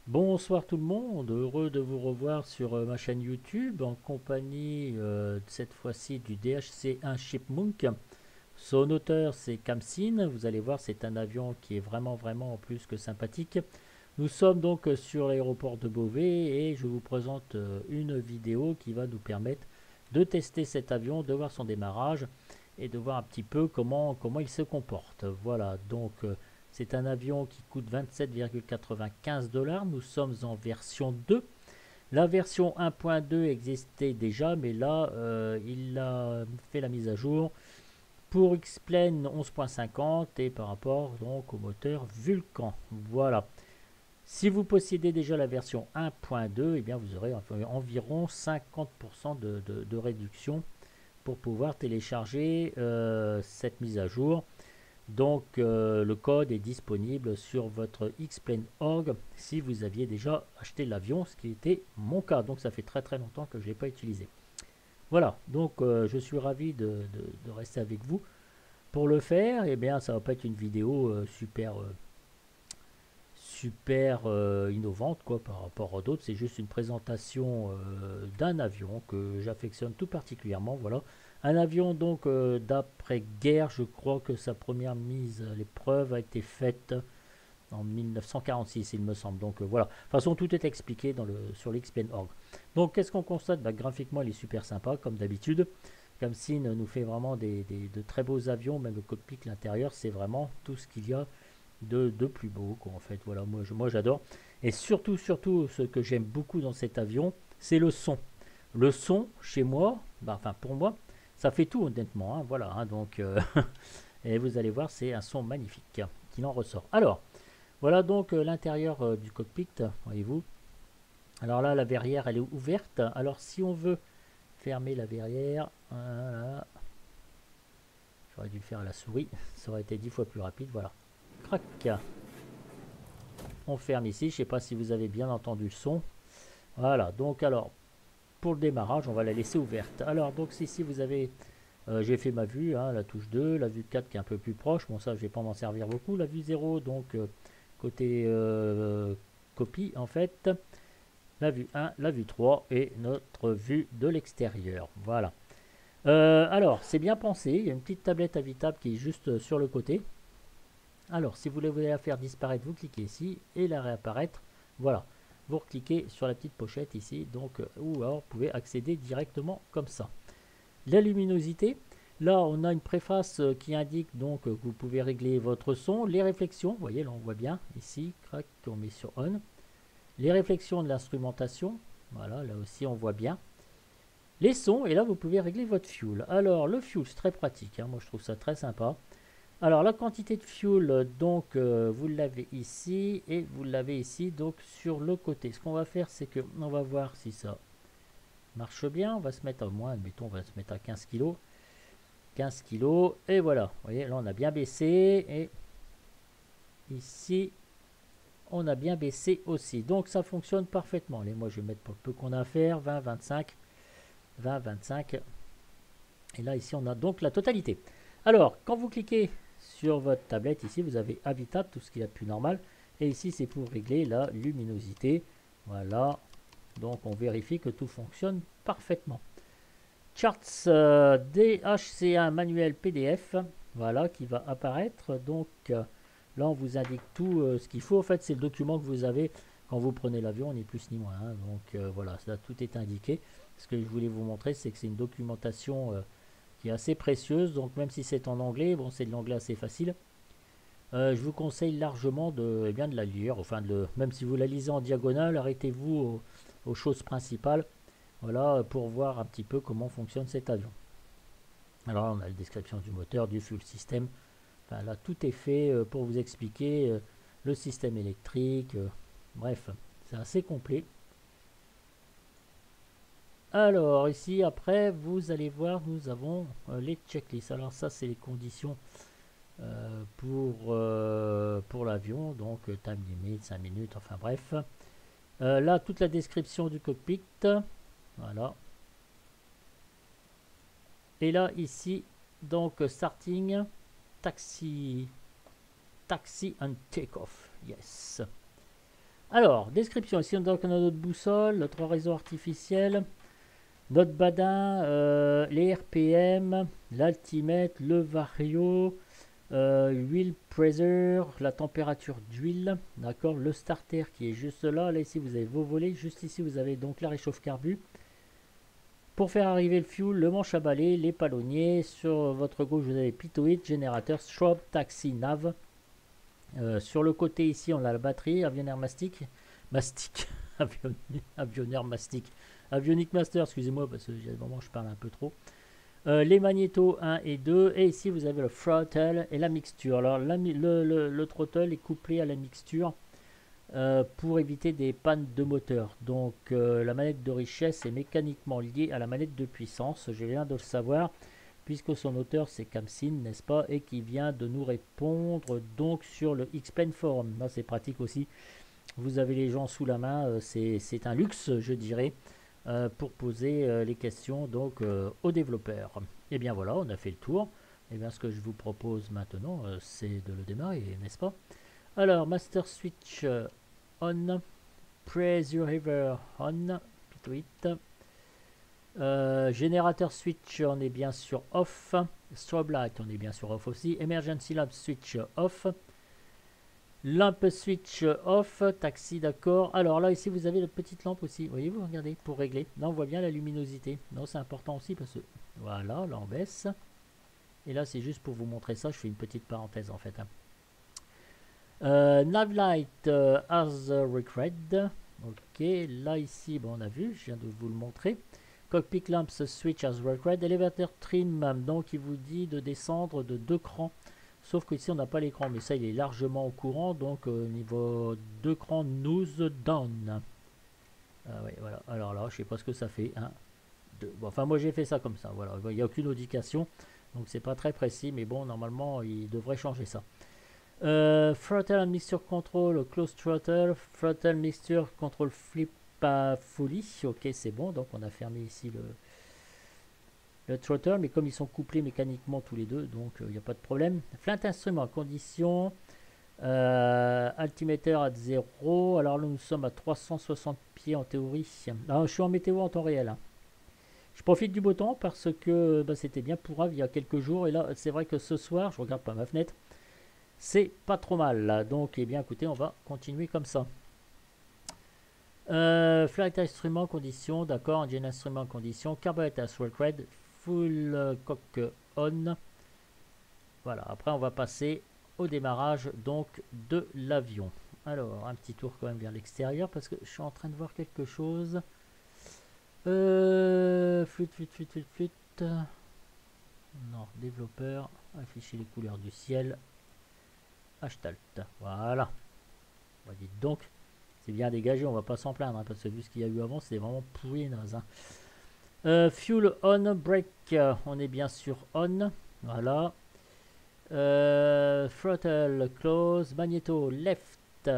Bonsoir tout le monde, heureux de vous revoir sur ma chaîne YouTube en compagnie cette fois-ci du DHC-1 Chipmunk. Son auteur c'est Kamsin, vous allez voir c'est un avion qui est vraiment plus que sympathique. Nous sommes donc sur l'aéroport de Beauvais et je vous présente une vidéo qui va nous permettre de tester cet avion, de voir son démarrage et de voir un petit peu comment il se comporte. Voilà, donc c'est un avion qui coûte 27,95 $. Nous sommes en version 2. La version 1.2 existait déjà, mais là, il a fait la mise à jour pour X-Plane 11.50 et par rapport donc au moteur Vulcan. Voilà. Si vous possédez déjà la version 1.2, eh bien vous aurez environ 50% de réduction pour pouvoir télécharger cette mise à jour. Donc le code est disponible sur votre Xplane.org si vous aviez déjà acheté l'avion, ce qui était mon cas. Donc ça fait très longtemps que je ne l'ai pas utilisé. Voilà, donc je suis ravi de rester avec vous. Pour le faire, eh bien ça va pas être une vidéo super innovante quoi, par rapport à d'autres. C'est juste une présentation d'un avion que j'affectionne tout particulièrement. Voilà. Un avion donc d'après-guerre, je crois que sa première mise à l'épreuve a été faite en 1946, il me semble. Donc voilà. De toute façon, tout est expliqué sur l'Xplane.org. Donc qu'est-ce qu'on constate? Graphiquement, il est super sympa, comme d'habitude. Kamsin nous fait vraiment de très beaux avions, même le cockpit, l'intérieur, c'est vraiment tout ce qu'il y a de plus beau quoi, en fait. Voilà, moi j'adore. Et surtout ce que j'aime beaucoup dans cet avion, c'est le son. Le son chez moi, enfin pour moi, ça fait tout honnêtement, hein, voilà, hein, donc et vous allez voir, c'est un son magnifique qui en ressort. Alors voilà donc l'intérieur du cockpit, voyez-vous. Alors là, la verrière elle est ouverte. Alors si on veut fermer la verrière, voilà, j'aurais dû le faire à la souris, ça aurait été 10 fois plus rapide. Voilà, crac, on ferme ici. Je ne sais pas si vous avez bien entendu le son. Voilà, donc alors pour le démarrage, on va la laisser ouverte. Alors donc ici vous avez, j'ai fait ma vue, hein, la touche 2, la vue 4 qui est un peu plus proche. Bon ça je vais pas m'en servir beaucoup. La vue 0 donc côté copie en fait. La vue 1, la vue 3 et notre vue de l'extérieur. Voilà. Alors c'est bien pensé, il y a une petite tablette invitable qui est juste sur le côté. Alors, si vous voulez la faire disparaître, vous cliquez ici et la réapparaître. Voilà. Vous cliquez sur la petite pochette ici, donc, ou alors vous pouvez accéder directement comme ça. La luminosité, là on a une préface qui indique donc que vous pouvez régler votre son. Les réflexions, vous voyez là on voit bien ici, crac, on met sur on. Les réflexions de l'instrumentation, voilà, là aussi on voit bien. Les sons, et là vous pouvez régler votre fuel. Alors le fuel c'est très pratique, hein, moi je trouve ça très sympa. Alors la quantité de fuel, donc vous l'avez ici et vous l'avez ici donc sur le côté. Ce qu'on va faire c'est que on va voir si ça marche bien. On va se mettre à moins, admettons on va se mettre à 15 kg. 15 kg et voilà. Vous voyez là on a bien baissé et ici on a bien baissé aussi. Donc ça fonctionne parfaitement. Allez, moi je vais mettre pour le peu qu'on a à faire 20, 25, 20, 25 et là ici on a donc la totalité. Alors quand vous cliquez sur votre tablette ici vous avez habitable, tout ce qu'il y a de plus normal, et ici c'est pour régler la luminosité. Voilà, donc on vérifie que tout fonctionne parfaitement. Charts DHC1 manuel PDF, voilà qui va apparaître. Donc là on vous indique tout ce qu'il faut. En fait c'est le document que vous avez quand vous prenez l'avion, ni plus ni moins, hein. Donc voilà, ça tout est indiqué. Ce que je voulais vous montrer c'est que c'est une documentation qui est assez précieuse, donc même si c'est en anglais, bon c'est de l'anglais assez facile, je vous conseille largement de la lire, enfin même si vous la lisez en diagonale, arrêtez-vous aux choses principales, voilà, pour voir un petit peu comment fonctionne cet avion. Alors là, on a la description du moteur, du fuel system, enfin là tout est fait pour vous expliquer le système électrique, bref, c'est assez complet. Alors ici après vous allez voir nous avons les checklists. Alors ça c'est les conditions pour l'avion, donc time limit 5 minutes, enfin bref. Là toute la description du cockpit, voilà. Et là ici donc starting, taxi and take off, yes. Alors, description. Ici, donc, on a notre boussole, notre réseau artificiel, notre badin, les RPM, l'altimètre, le vario, huile pressure, la température d'huile, d'accord, le starter qui est juste là. Là, ici, vous avez vos volets. Juste ici, vous avez donc la réchauffe carbu. Pour faire arriver le fuel, le manche à balai, les palonniers. Sur votre gauche, vous avez pitoïde, générateur, strobe, taxi, nav. Sur le côté ici, on a la batterie, avionnaire mastic, avionnaire mastic, avionic master, excusez-moi parce que j'ai des moments je parle un peu trop. Les magnétos 1 et 2, et ici vous avez le throttle et la mixture. Alors le throttle est couplé à la mixture pour éviter des pannes de moteur. Donc la manette de richesse est mécaniquement liée à la manette de puissance, je viens de le savoir, puisque son auteur c'est Kamsin, n'est-ce pas, et qui vient de nous répondre donc sur le Xpen Forum. Là c'est pratique aussi, vous avez les gens sous la main, c'est un luxe je dirais, pour poser les questions donc aux développeurs. Et bien voilà, on a fait le tour. Et bien ce que je vous propose maintenant, c'est de le démarrer, n'est-ce pas? Alors, Master Switch on, Pressure River on, pitoit. Générateur switch, on est bien sûr off. Strobe light, on est bien sûr off aussi. Emergency lamp switch off. Lampe switch off. Taxi, d'accord. Alors là, ici, vous avez la petite lampe aussi. Voyez-vous, regardez, pour régler. Là, on voit bien la luminosité. Non, c'est important aussi parce que, voilà, là, on baisse. Et là, c'est juste pour vous montrer ça. Je fais une petite parenthèse, en fait. Navlight as required. Ok, là, ici, bon, on a vu. Je viens de vous le montrer. Cockpit lamps switch as required. Elevator trim, donc il vous dit de descendre de 2 crans. Sauf qu'ici on n'a pas l'écran, mais ça il est largement au courant. Donc niveau 2 crans nose down. Oui, voilà. Alors là, je sais pas ce que ça fait. Hein. Bon, enfin, moi j'ai fait ça comme ça. Voilà, il n'y a aucune indication. Donc c'est pas très précis, mais bon, normalement il devrait changer ça. Throttle and mixture control, close throttle, throttle mixture control flip fully. Ok, c'est bon. Donc on a fermé ici le throttle, mais comme ils sont couplés mécaniquement tous les deux, donc il n'y a pas de problème. Flight instrument, condition, altiméteur à 0. Alors là, nous sommes à 360 pieds en théorie. Alors, je suis en météo en temps réel. Hein. Je profite du beau temps parce que bah, c'était bien pourrave il y a quelques jours. Et là, c'est vrai que ce soir, je regarde pas ma fenêtre, c'est pas trop mal. Là. Donc, eh bien, écoutez, on va continuer comme ça. Flight instrument, condition, d'accord. Engine instrument, condition. Carburetor as required. Full cock on. Voilà, après on va passer au démarrage donc de l'avion. Alors, un petit tour quand même vers l'extérieur parce que je suis en train de voir quelque chose. Flûte. Non, développeur, afficher les couleurs du ciel. Hashtalt, voilà. Bah, dites donc, c'est bien dégagé, on va pas s'en plaindre, hein, parce que vu ce qu'il y a eu avant, c'était vraiment pourri et naze. Hein. Fuel on, brake, on est bien sûr on, voilà. Throttle close, magnéto left,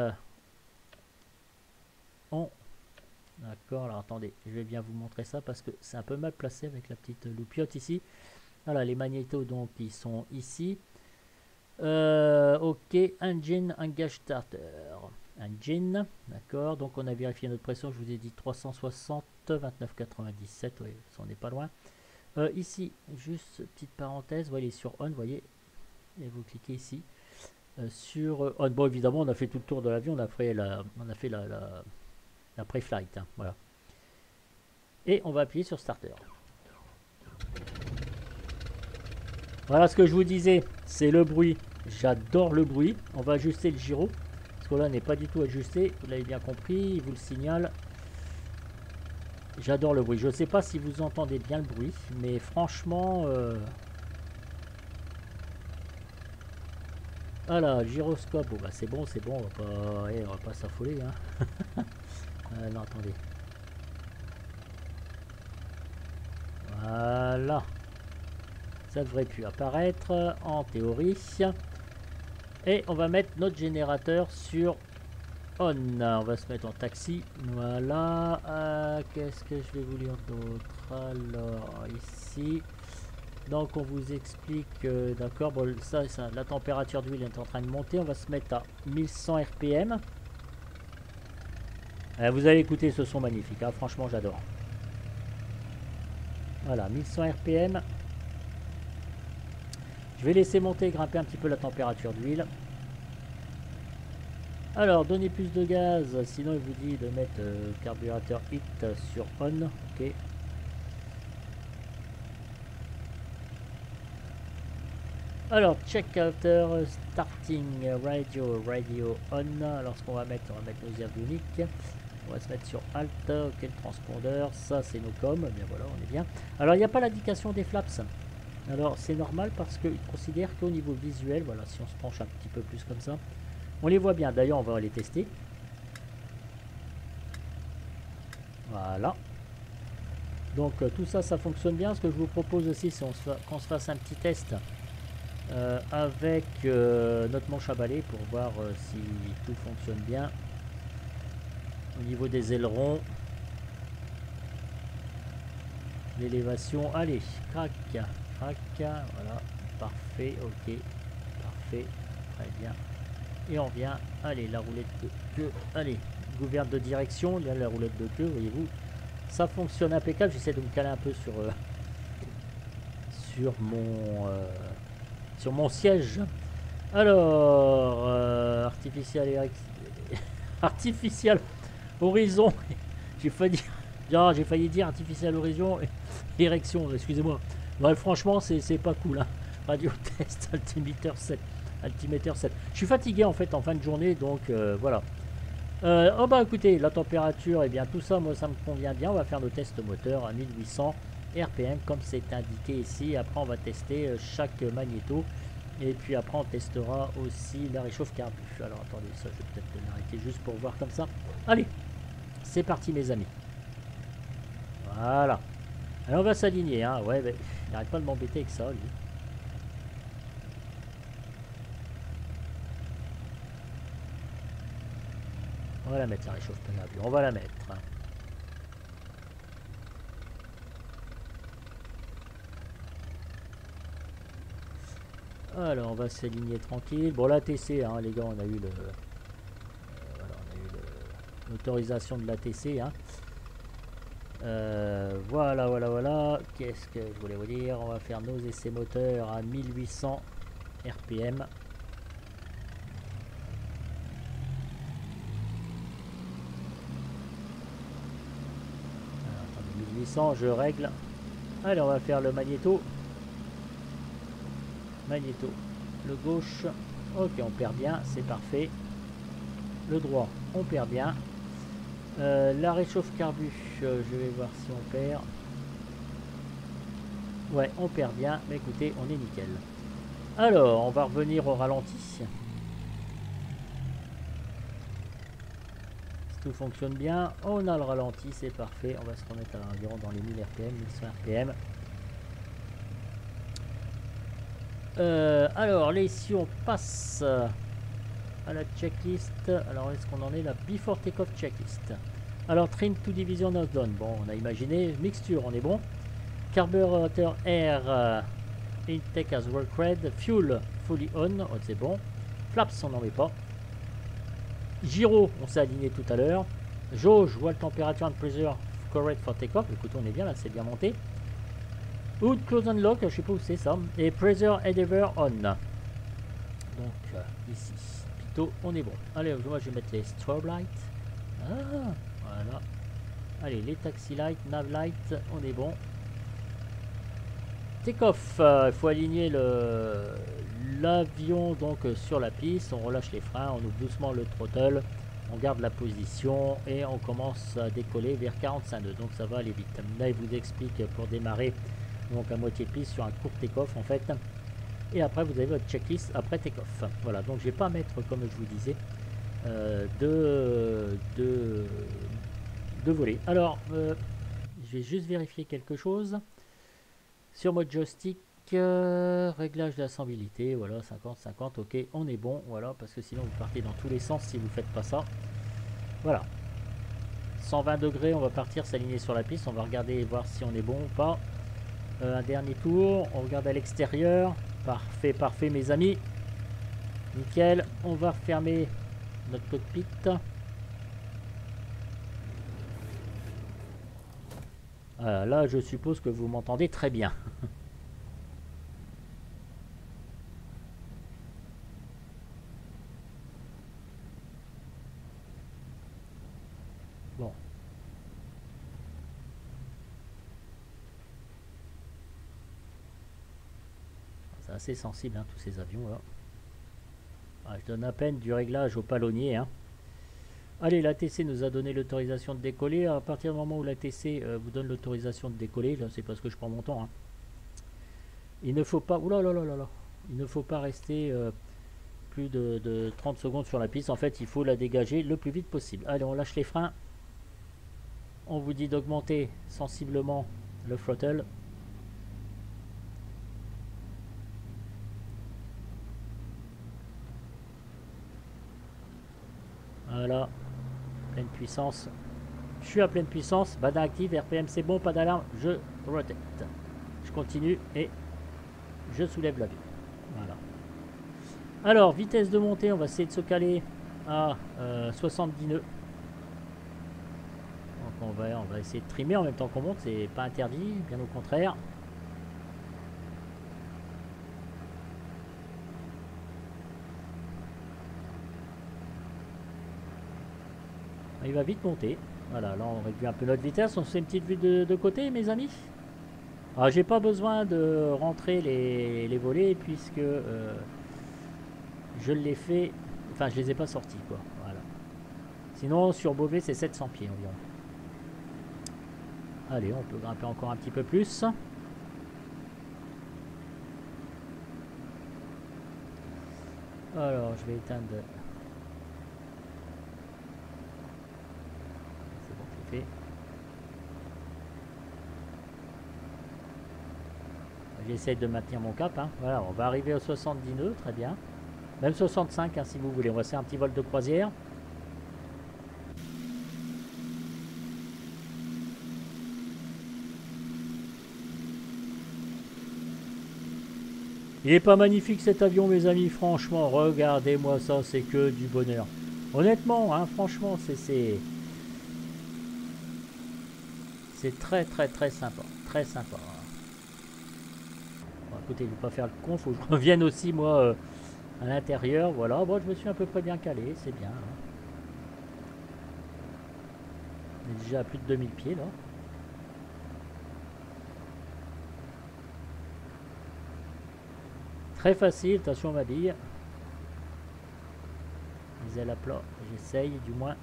on. D'accord, alors attendez, je vais bien vous montrer ça parce que c'est un peu mal placé avec la petite loupiote ici. Voilà, les magnétos donc ils sont ici. Ok, engine engage starter. Engine, d'accord, donc on a vérifié notre pression, je vous ai dit 360, 29,97, oui, on n'est pas loin. Ici, juste petite parenthèse, vous voyez sur on, vous voyez, et vous cliquez ici sur on. Bon, évidemment, on a fait tout le tour de l'avion, on a fait la pré-flight, hein, voilà. Et on va appuyer sur starter. Voilà ce que je vous disais, c'est le bruit. J'adore le bruit. On va ajuster le gyro. Parce que là, n'est pas du tout ajusté. Vous l'avez bien compris. Il vous le signale. J'adore le bruit. Je ne sais pas si vous entendez bien le bruit. Mais franchement... Voilà, gyroscope. Bon, bah, c'est bon. On va pas s'affoler. Hein. Non, attendez. Voilà. Ça devrait plus apparaître en théorie. Et on va mettre notre générateur sur on. On va se mettre en taxi. Voilà. Qu'est-ce que je vais vous lire d'autre? Alors, ici. Donc, on vous explique. D'accord. Bon, ça, la température d'huile est en train de monter. On va se mettre à 1100 RPM. Vous allez écouter ce son magnifique, hein, franchement j'adore. Voilà, 1100 RPM. Je vais laisser monter et grimper un petit peu la température d'huile. Alors, donnez plus de gaz, sinon il vous dit de mettre carburateur HIT sur on. Ok. Alors, check after starting radio on. Alors, ce qu'on va mettre, nos avioniques. On va se mettre sur Alt. Ok, le transpondeur. Ça, c'est nos coms. Bien voilà, on est bien. Alors, il n'y a pas l'indication des flaps. Alors, c'est normal parce qu'il considère qu'au niveau visuel, voilà, si on se penche un petit peu plus comme ça, on les voit bien. D'ailleurs, on va les tester. Voilà. Donc, tout ça, ça fonctionne bien. Ce que je vous propose aussi, c'est qu'on se fasse un petit test avec notre manche à balai pour voir si tout fonctionne bien. Au niveau des ailerons, l'élévation, allez, crac, voilà, parfait, ok, parfait, très bien. Et on vient, allez, la roulette de queue, allez, gouverne de direction, il y a la roulette de queue, voyez-vous, ça fonctionne impeccable. J'essaie de me caler un peu sur mon siège. Alors, artificial horizon, j'ai failli dire artificial horizon, érection, excusez-moi. Ouais, franchement, c'est pas cool, hein. Radio test, altimeter 7. Je suis fatigué en fait en fin de journée, donc voilà. Oh bah écoutez, la température, et bien tout ça, moi ça me convient bien. On va faire nos tests moteurs à 1800 RPM comme c'est indiqué ici. Après on va tester chaque magnéto. Et puis après on testera aussi la réchauffe carbu. Alors attendez, ça je vais peut-être l'arrêter juste pour voir comme ça. Allez, c'est parti mes amis. Voilà. Alors on va s'aligner, hein. Ouais, mais il n'arrête pas de m'embêter avec ça, lui. On va la mettre, la réchauffe carbu. On va la mettre. Alors on va s'aligner tranquille. Bon l'ATC, hein, les gars, on a eu l'autorisation de l'ATC, hein. Voilà. Qu'est-ce que je voulais vous dire? On va faire nos essais moteurs à 1800 RPM. Alors, attendez, 1800, je règle. Allez, on va faire le magnéto. Le gauche, ok, on perd bien, c'est parfait. Le droit, on perd bien. La réchauffe carbu, je vais voir si on perd. Ouais, on perd bien, mais écoutez, on est nickel. Alors, on va revenir au ralenti. Si tout fonctionne bien, on a le ralenti, c'est parfait. On va se remettre à environ dans les 1000 RPM, 1100 RPM. Alors, là, ici, on passe à la checklist. Alors, est-ce qu'on en est là? Before takeoff checklist. Alors, trim to division of done. Bon, on a imaginé. Mixture, on est bon. Carburateur air intake as work red. Fuel fully on. Oh, c'est bon. Flaps, on n'en met pas. Gyro, on s'est aligné tout à l'heure. Jauge, voile température and pressure correct for takeoff. Écoutez, on est bien là, c'est bien monté. Hood close and lock, je sais pas où c'est ça. Et pressure endeavor on. Donc ici, plutôt on est bon. Allez, moi je vais mettre les strobe lights. Ah, voilà. Allez, les taxi lights, nav lights, on est bon. Take-off, il faut aligner l'avion donc sur la piste. On relâche les freins, on ouvre doucement le throttle, on garde la position et on commence à décoller vers 45 nœuds. Donc ça va aller vite. Là, il vous explique pour démarrer donc à moitié de piste sur un court take-off en fait. Et après vous avez votre checklist après take-off. Voilà, donc je vais pas mettre, comme je vous disais, de voler. Alors je vais juste vérifier quelque chose sur mode joystick. Réglage de la sensibilité, voilà, 50-50, ok, on est bon, voilà, parce que sinon vous partez dans tous les sens si vous faites pas ça. Voilà, 120 degrés, on va partir s'aligner sur la piste, on va regarder et voir si on est bon ou pas. Un dernier tour, on regarde à l'extérieur. Parfait, parfait mes amis. Nickel, on va fermer notre cockpit. Là, je suppose que vous m'entendez très bien. Bon. C'est assez sensible, hein, tous ces avions là. Je donne à peine du réglage au palonnier. Hein. Allez, l'ATC nous a donné l'autorisation de décoller. À partir du moment où l'ATC vous donne l'autorisation de décoller, là c'est parce que je prends mon temps. Hein. Il ne faut pas. Oula là là là là. Il ne faut pas rester plus de 30 secondes sur la piste. En fait, il faut la dégager le plus vite possible. Allez, on lâche les freins. On vous dit d'augmenter sensiblement le throttle. Voilà, pleine puissance. Je suis à pleine puissance. Badin active, RPM c'est bon, pas d'alarme. Je rotate. Je continue et je soulève l'avion. Voilà. Alors, vitesse de montée, on va essayer de se caler à 70 nœuds. Donc on va essayer de trimer en même temps qu'on monte, c'est pas interdit, bien au contraire. Il va vite monter. Voilà, là on réduit un peu notre vitesse. On se fait une petite vue de côté, mes amis. Alors j'ai pas besoin de rentrer les volets puisque je l'ai fait. Enfin, je les ai pas sortis, quoi. Voilà. Sinon, sur Beauvais, c'est 700 pieds environ. Allez, on peut grimper encore un petit peu plus. Alors, je vais éteindre. C'est bon, c'est fait. J'essaie de maintenir mon cap. Hein. Voilà, on va arriver aux 70 nœuds, très bien. Même 65, hein, si vous voulez. On va faire un petit vol de croisière. Il est pas magnifique cet avion, mes amis, franchement, regardez-moi ça, c'est que du bonheur. Honnêtement, hein, franchement, c'est très très très sympa, très sympa. Bon, écoutez, je vais pas faire le con, faut que je revienne aussi moi à l'intérieur, voilà. Bon, je me suis à peu près bien calé, c'est bien. Hein. On est déjà à plus de 2000 pieds là. Très facile, attention ma bille. Les ailes à plat, j'essaye du moins.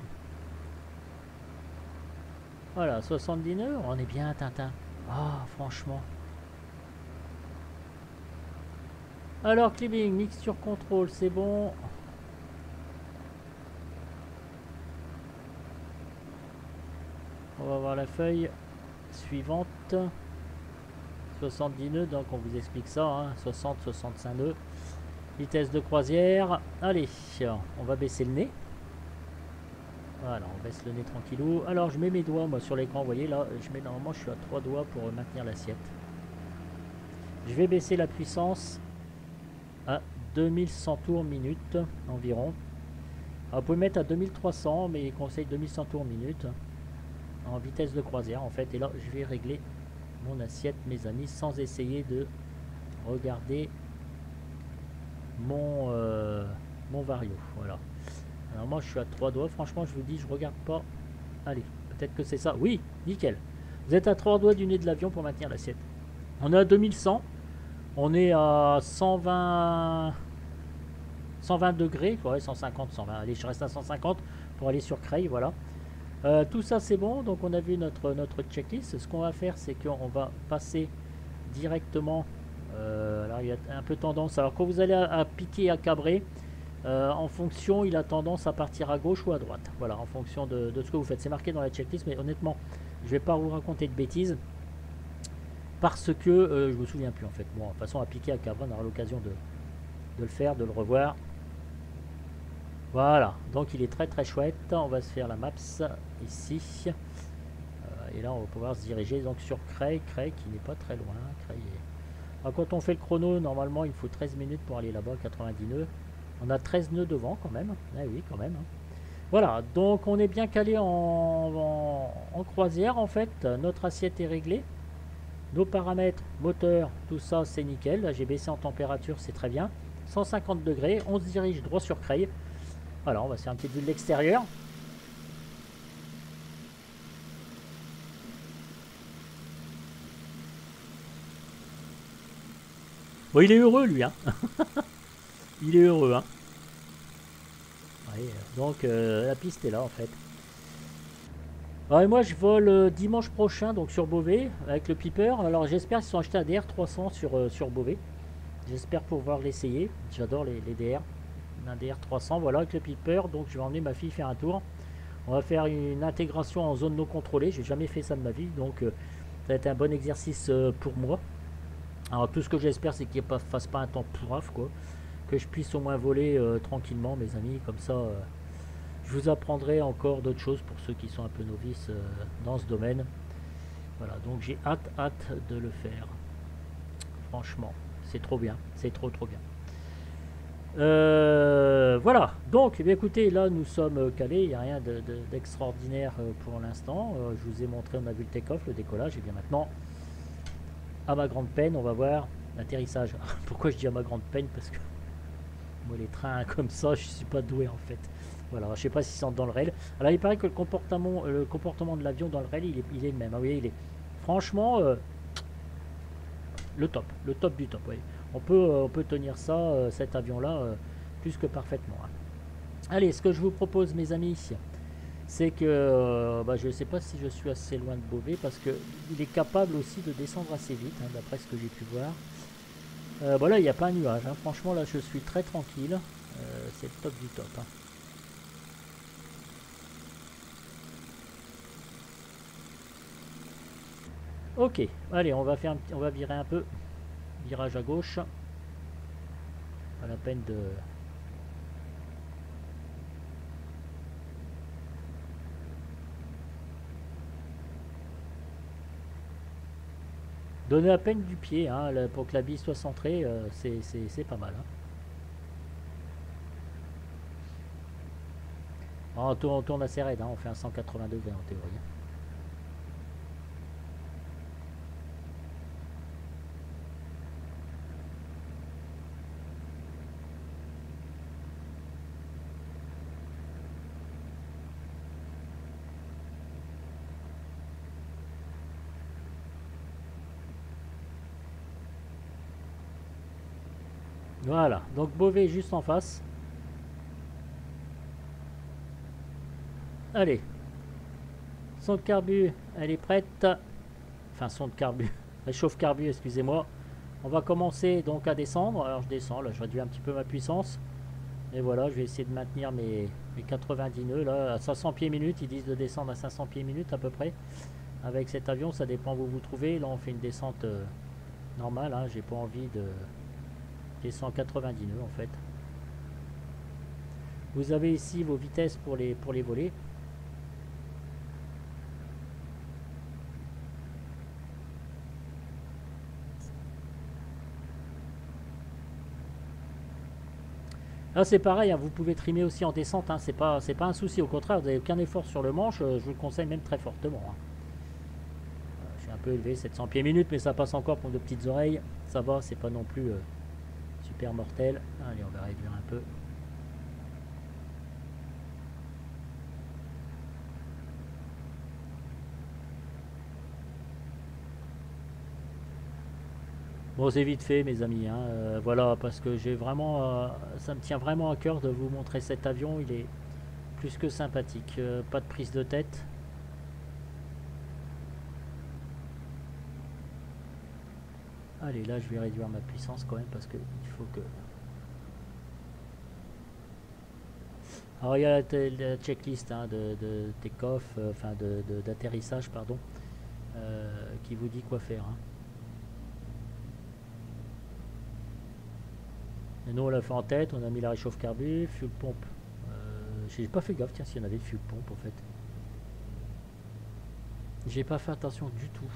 Voilà, 70 nœuds, on est bien Tintin. Ah, franchement. Alors, clipping, mixture contrôle, c'est bon. On va voir la feuille suivante. 70 nœuds, donc on vous explique ça, hein, 60-65 nœuds. Vitesse de croisière. Allez, on va baisser le nez. Voilà, on baisse le nez tranquillou. Alors je mets mes doigts moi sur l'écran, vous voyez là, normalement je suis à 3 doigts pour maintenir l'assiette. Je vais baisser la puissance à 2100 tours minute environ. Alors, vous pouvez mettre à 2300, mais il conseille 2100 tours minute en vitesse de croisière en fait. Et là je vais régler mon assiette, mes amis, sans essayer de regarder mon vario. Voilà. Alors moi je suis à 3 doigts, franchement je vous dis, je regarde pas. Allez, peut-être que c'est ça. Oui, nickel. Vous êtes à 3 doigts du nez de l'avion pour maintenir l'assiette. On est à 2100. On est à 120 degrés. Ouais, 150, 120. Allez, je reste à 150 pour aller sur Creil, voilà. Tout ça c'est bon, donc on a vu notre checklist. Ce qu'on va faire, c'est qu'on va passer directement. Alors il y a un peu tendance. Alors quand vous allez à piquer, à cabrer, en fonction, il a tendance à partir à gauche ou à droite. Voilà, en fonction de ce que vous faites. C'est marqué dans la checklist, mais honnêtement, je vais pas vous raconter de bêtises parce que je me souviens plus en fait. Bon, de toute façon, à piquer, à cabrer, on aura l'occasion de le faire, de le revoir. Voilà, donc il est très très chouette. On va se faire la maps ici. Et là, on va pouvoir se diriger donc sur Creil qui n'est pas très loin. Creil est... Alors, quand on fait le chrono, normalement, il faut 13 minutes pour aller là-bas, 90 nœuds. On a 13 nœuds devant quand même. Ah oui, quand même. Voilà, donc on est bien calé en croisière en fait. Notre assiette est réglée. Nos paramètres, moteur, tout ça c'est nickel. Là j'ai baissé en température, c'est très bien. 150 degrés, on se dirige droit sur Creil. Voilà, on va se faire une petite vue de l'extérieur. Bon, il est heureux lui, hein. Il est heureux, hein. Ouais, donc la piste est là en fait. Alors, et moi je vole dimanche prochain donc sur Beauvais avec le Piper. Alors j'espère qu'ils sont achetés un DR300 sur Beauvais. J'espère pouvoir l'essayer. J'adore les DR. Un DR300 voilà avec le Piper. Donc je vais emmener ma fille faire un tour. On va faire une intégration en zone non contrôlée. J'ai jamais fait ça de ma vie donc ça va être un bon exercice pour moi. Alors tout ce que j'espère c'est qu'il ne fasse pas un temps pourrave quoi. Que je puisse au moins voler tranquillement mes amis. Comme ça je vous apprendrai encore d'autres choses pour ceux qui sont un peu novices dans ce domaine. Voilà, donc j'ai hâte de le faire. Franchement, c'est trop bien, c'est trop bien. Voilà, donc eh bien, écoutez, là nous sommes calés, il n'y a rien d'extraordinaire pour l'instant. Je vous ai montré, on a vu le take-off, le décollage, et bien maintenant, à ma grande peine, on va voir l'atterrissage. Pourquoi je dis à ma grande peine? Parce que moi les trains comme ça, je suis pas doué en fait. Voilà, je sais pas s'ils sont dans le rail. Alors il paraît que le comportement de l'avion dans le rail, il est le même. Ah oui, il est franchement le top du top. Oui. On peut tenir ça, cet avion-là, plus que parfaitement, hein. Allez, ce que je vous propose, mes amis, c'est que je ne sais pas si je suis assez loin de Beauvais parce qu'il est capable aussi de descendre assez vite, hein, d'après ce que j'ai pu voir. Là, il n'y a pas un nuage, hein. Franchement, là, je suis très tranquille. C'est le top du top, hein. Ok, allez, on va virer un peu. Virage à gauche. Pas la peine de... Donner à peine du pied, hein, pour que la bille soit centrée, c'est pas mal, hein. On tourne assez raide, hein, on fait un 180 degrés en théorie. Voilà, donc Beauvais juste en face. Allez, son de carbu, elle est prête. Enfin, son de carbu, réchauffe carbu, excusez-moi. On va commencer donc à descendre. Alors je descends, là je réduis un petit peu ma puissance. Et voilà, je vais essayer de maintenir mes 90 nœuds. Là, à 500 pieds minutes, ils disent de descendre à 500 pieds minutes à peu près. Avec cet avion, ça dépend où vous vous trouvez. Là, on fait une descente normale, hein. J'ai pas envie de descendre 90 nœuds en fait. Vous avez ici vos vitesses pour les voler. Là c'est pareil, hein, vous pouvez trimer aussi en descente, hein, c'est pas un souci, au contraire, vous n'avez aucun effort sur le manche, je vous le conseille même très fortement, hein. Je suis un peu élevé, 700 pieds minutes, mais ça passe encore pour de petites oreilles, ça va, c'est pas non plus super mortel. Allez, on va réduire un peu. Bon, c'est vite fait, mes amis, hein, voilà, parce que j'ai vraiment, ça me tient vraiment à cœur de vous montrer cet avion, il est plus que sympathique, pas de prise de tête. Allez, là je vais réduire ma puissance quand même parce que il faut que... Alors il y a la checklist, hein, de take-off, enfin d'atterrissage, pardon, qui vous dit quoi faire, hein. Et nous on l'a fait en tête, on a mis la réchauffe carbu, fuel pompe. J'ai pas fait gaffe, tiens, s'il y en avait de fuel pompe en fait. J'ai pas fait attention du tout.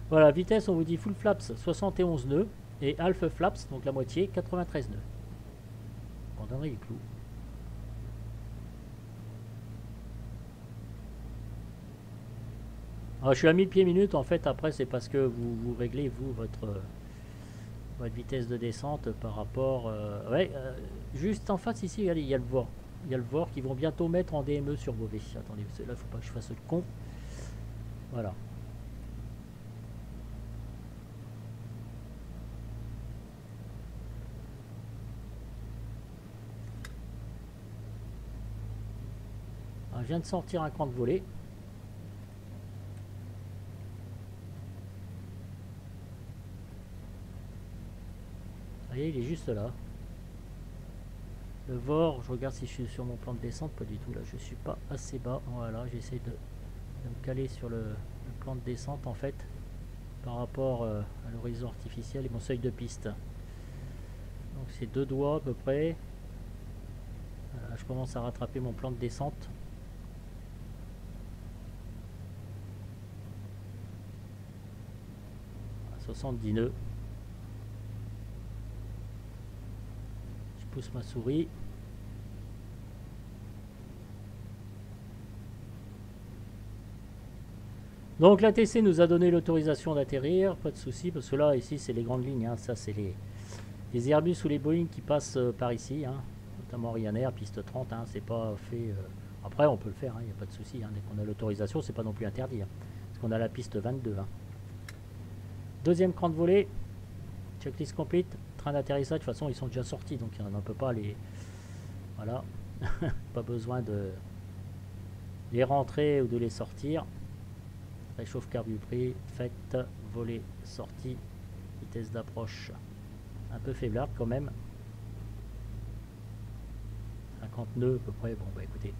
Voilà, vitesse, on vous dit full flaps 71 nœuds. Et half flaps, donc la moitié, 93 nœuds. On donnerait les clous. Alors, je suis à 1000 pieds minutes, en fait, après c'est parce que vous réglez, vous, votre vitesse de descente par rapport... ouais, juste en face ici, regardez, il y a le VOR. Il y a le VOR qui vont bientôt mettre en DME sur Beauvais. Attendez, là, il ne faut pas que je fasse le con. Voilà. Alors, je viens de sortir un cran de volée. Vous voyez, il est juste là. Le VOR, je regarde si je suis sur mon plan de descente. Pas du tout, là, je suis pas assez bas. Voilà, j'essaie de me caler sur le plan de descente, en fait, par rapport à l'horizon artificiel et mon seuil de piste. Donc, c'est 2 doigts à peu près. Voilà, je commence à rattraper mon plan de descente. À 70 nœuds. Je pousse ma souris. Donc la TC nous a donné l'autorisation d'atterrir, pas de souci, parce que là, ici, c'est les grandes lignes. Hein. Ça, c'est les Airbus ou les Boeing qui passent par ici, hein. Notamment Ryanair, piste 30. Hein. C'est pas fait... Après, on peut le faire, il n'y a pas de souci. Hein. Dès qu'on a l'autorisation, c'est pas non plus interdit. Hein. Parce qu'on a la piste 22. Hein. Deuxième cran de volée. Checklist complete. Train d'atterrissage, de toute façon, ils sont déjà sortis, donc on ne peut pas les... Voilà. Pas besoin de les rentrer ou de les sortir. Réchauffe carburé, faites, voler, sortie, vitesse d'approche un peu faiblarde quand même. 50 nœuds à peu près, bon bah écoutez,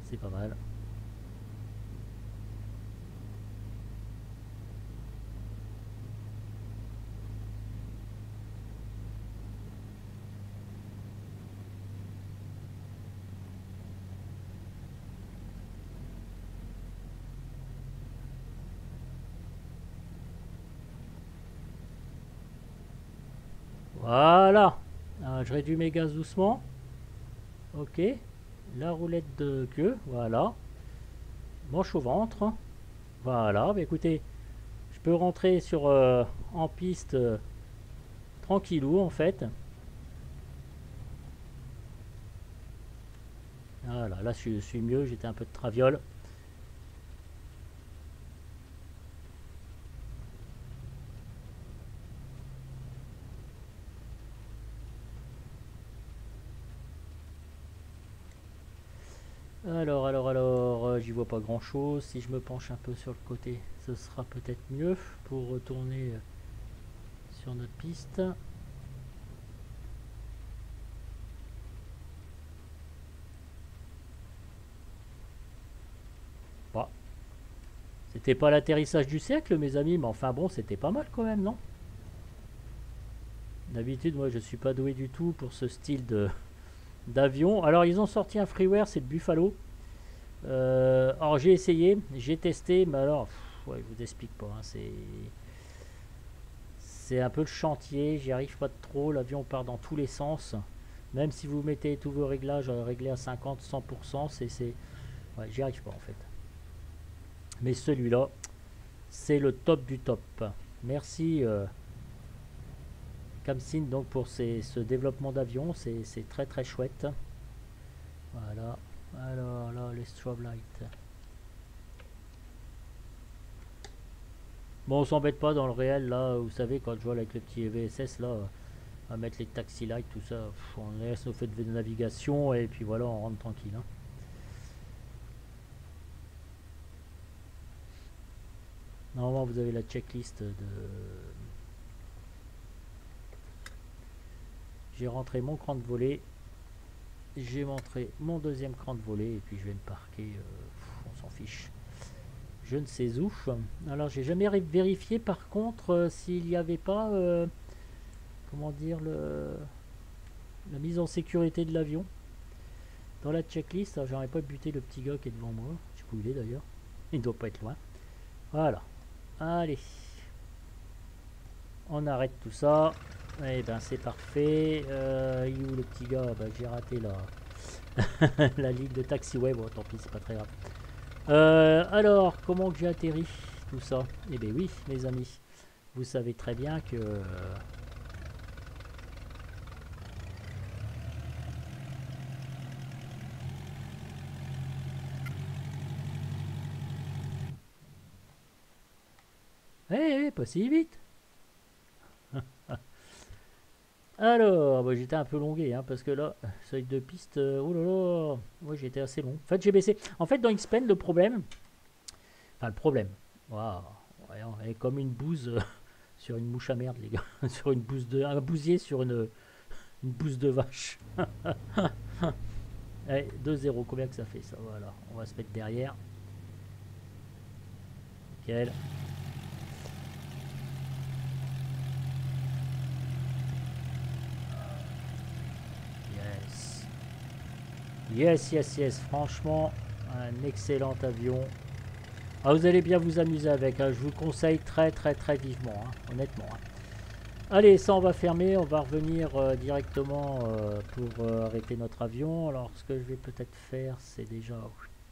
c'est pas mal. Voilà. Alors, je réduis mes gaz doucement. Ok. La roulette de queue. Voilà. Manche au ventre. Voilà. Bah, écoutez, je peux rentrer sur en piste tranquillou en fait. Voilà. Là, je suis mieux. J'étais un peu de traviole. Alors, j'y vois pas grand chose. Si je me penche un peu sur le côté, ce sera peut-être mieux pour retourner sur notre piste. Bah, c'était pas l'atterrissage du siècle, mes amis, mais enfin bon, c'était pas mal quand même, non? D'habitude, moi, je suis pas doué du tout pour ce style d'avion. Alors, ils ont sorti un freeware, c'est le Buffalo. Alors j'ai essayé, j'ai testé, mais alors, ouais, je vous explique pas, hein, c'est un peu le chantier, j'y arrive pas trop, l'avion part dans tous les sens, même si vous mettez tous vos réglages réglés à 50-100%, ouais, j'y arrive pas en fait. Mais celui-là, c'est le top du top. Merci Camsin donc pour ce développement d'avion, c'est très très chouette. Voilà. Alors là, les strobe lights. Bon, on s'embête pas dans le réel là, vous savez, quand je vois avec le petit VSS là, à mettre les taxi lights, tout ça, on laisse nos faits de navigation et puis voilà, on rentre tranquille. Hein. Normalement, vous avez la checklist de. J'ai rentré mon cran de volée, j'ai montré mon deuxième cran de volée et puis je vais me parquer, on s'en fiche. Je ne sais où. Alors j'ai jamais vérifié par contre s'il n'y avait pas comment dire la mise en sécurité de l'avion dans la checklist. J'aurais pas buté le petit gars qui est devant moi. Je sais pas où il est d'ailleurs. Il ne doit pas être loin. Voilà. Allez. on arrête tout ça. Et ben c'est parfait. Il est où le petit gars? Bah, j'ai raté la ligne de taxiway. Bon, tant pis, c'est pas très grave. Alors, comment que j'ai atterri tout ça? Eh bien oui, mes amis, vous savez très bien que... pas si vite. Alors, bah, j'étais un peu longué, hein, parce que là, seuil de piste, oh là là, ouais, j'étais assez long. En fait, j'ai baissé. En fait, dans X-Pen, le problème, enfin, le problème, waouh, voyons, elle est comme une bouse sur une mouche à merde, les gars, sur une bouse de, un bousier sur une bouse de vache. Allez, 2-0, combien que ça fait ça? Voilà, on va se mettre derrière. Nickel. Yes. Yes, yes, yes. Franchement, un excellent avion. Ah, vous allez bien vous amuser avec. Hein. Je vous conseille très, très, très vivement. Hein, honnêtement. Hein. Allez, ça on va fermer. On va revenir directement pour arrêter notre avion. Alors, ce que je vais peut-être faire, c'est déjà...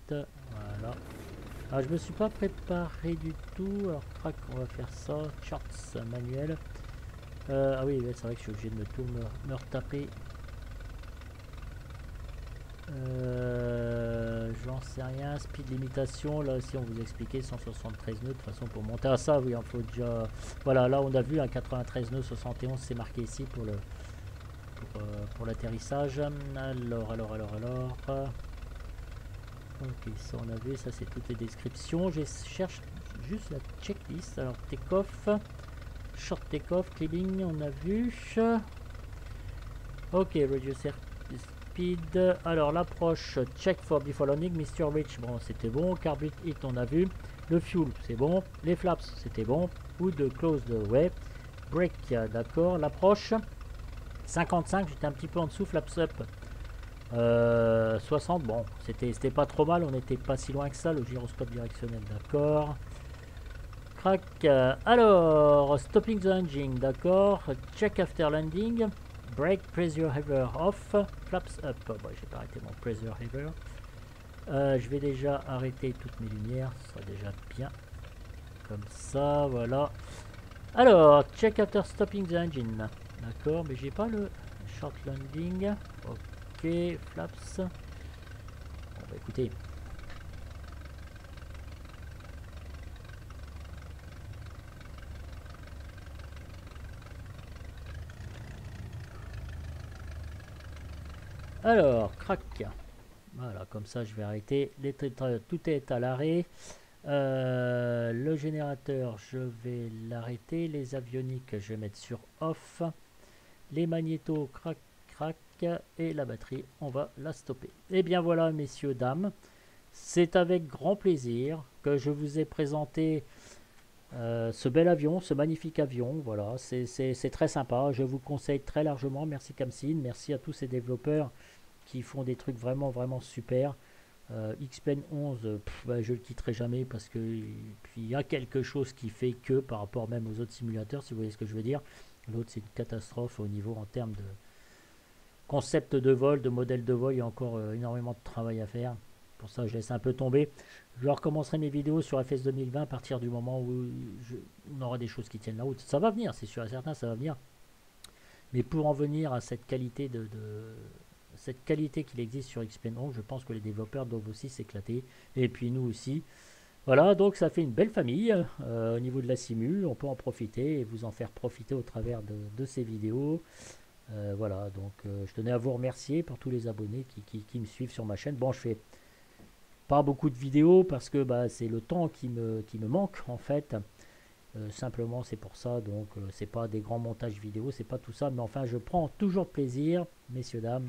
Voilà. Ah, je me suis pas préparé du tout. Alors, crac, on va faire ça. Charts manuel. Ah oui, c'est vrai que je suis obligé de me retaper. J'en sais rien. Speed limitation, là aussi on vous expliquait 173 nœuds. De toute façon, pour monter à ça, oui, il faut déjà. Voilà, là on a vu un 93 nœuds 71, c'est marqué ici pour l'atterrissage. Alors. Ok, ça on a vu, ça c'est toutes les descriptions. Je cherche juste la checklist. Alors, take-off, short take-off, climbing, on a vu. Ok, reduce speed. Alors, l'approche, check for before landing, Mr. Rich, bon, c'était bon. Carbide hit, on a vu. Le fuel, c'est bon. Les flaps, c'était bon. Hood close the way. Brake, d'accord. L'approche, 55, j'étais un petit peu en dessous. Flaps up, 60, bon, c'était pas trop mal. On n'était pas si loin que ça. Le gyroscope directionnel, d'accord. Crac. Alors, stopping the engine, d'accord. Check after landing. Brake pressure lever off. Flaps up. Oh, bah, j'ai pas arrêté mon pressure lever. Je vais déjà arrêter toutes mes lumières. Ce sera déjà bien. Comme ça, voilà. Alors, check after stopping the engine. D'accord, mais j'ai pas le short landing. Ok, flaps. Bon, bah écoutez. Alors, crac. Voilà, comme ça je vais arrêter. Tout est à l'arrêt. Le générateur, je vais l'arrêter. Les avioniques, je vais mettre sur off. Les magnétos, crac, crac. Et la batterie, on va la stopper. Et bien voilà, messieurs, dames. C'est avec grand plaisir que je vous ai présenté ce bel avion, ce magnifique avion. Voilà, c'est très sympa. Je vous conseille très largement. Merci Camsin, merci à tous ces développeurs qui font des trucs vraiment, vraiment super. X-Pen 11, bah, je le quitterai jamais parce que puis il y a quelque chose qui fait que par rapport même aux autres simulateurs, si vous voyez ce que je veux dire. L'autre, c'est une catastrophe au niveau en termes de concept de vol, de modèle de vol. Il y a encore énormément de travail à faire. Pour ça, je laisse un peu tomber. Je recommencerai mes vidéos sur FS 2020 à partir du moment où on aura des choses qui tiennent la route. Ça va venir, c'est sûr et certain, ça va venir. Mais pour en venir à cette qualité cette qualité qu'il existe sur X-Pen 11, je pense que les développeurs doivent aussi s'éclater. Et puis nous aussi. Voilà, donc ça fait une belle famille au niveau de la simu. On peut en profiter et vous en faire profiter au travers de ces vidéos. Voilà, donc je tenais à vous remercier pour tous les abonnés qui me suivent sur ma chaîne. Bon, je fais pas beaucoup de vidéos parce que bah, c'est le temps qui me manque en fait. Simplement c'est pour ça, donc c'est pas des grands montages vidéo, c'est pas tout ça, mais enfin je prends toujours plaisir, messieurs, dames,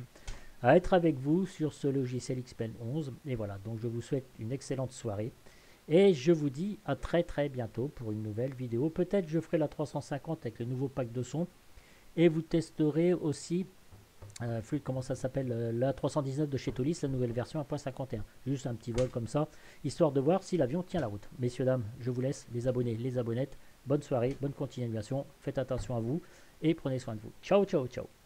à être avec vous sur ce logiciel X-Pen 11. Et voilà, donc je vous souhaite une excellente soirée. Et je vous dis à très très bientôt pour une nouvelle vidéo. Peut-être je ferai la 350 avec le nouveau pack de son. Et vous testerez aussi, Fluide, comment ça s'appelle, la 319 de chez Tolis, la nouvelle version 1.51. Juste un petit vol comme ça, histoire de voir si l'avion tient la route. Messieurs, dames, je vous laisse, les abonnés, les abonnettes. bonne soirée, bonne continuation, faites attention à vous et prenez soin de vous. Ciao, ciao, ciao.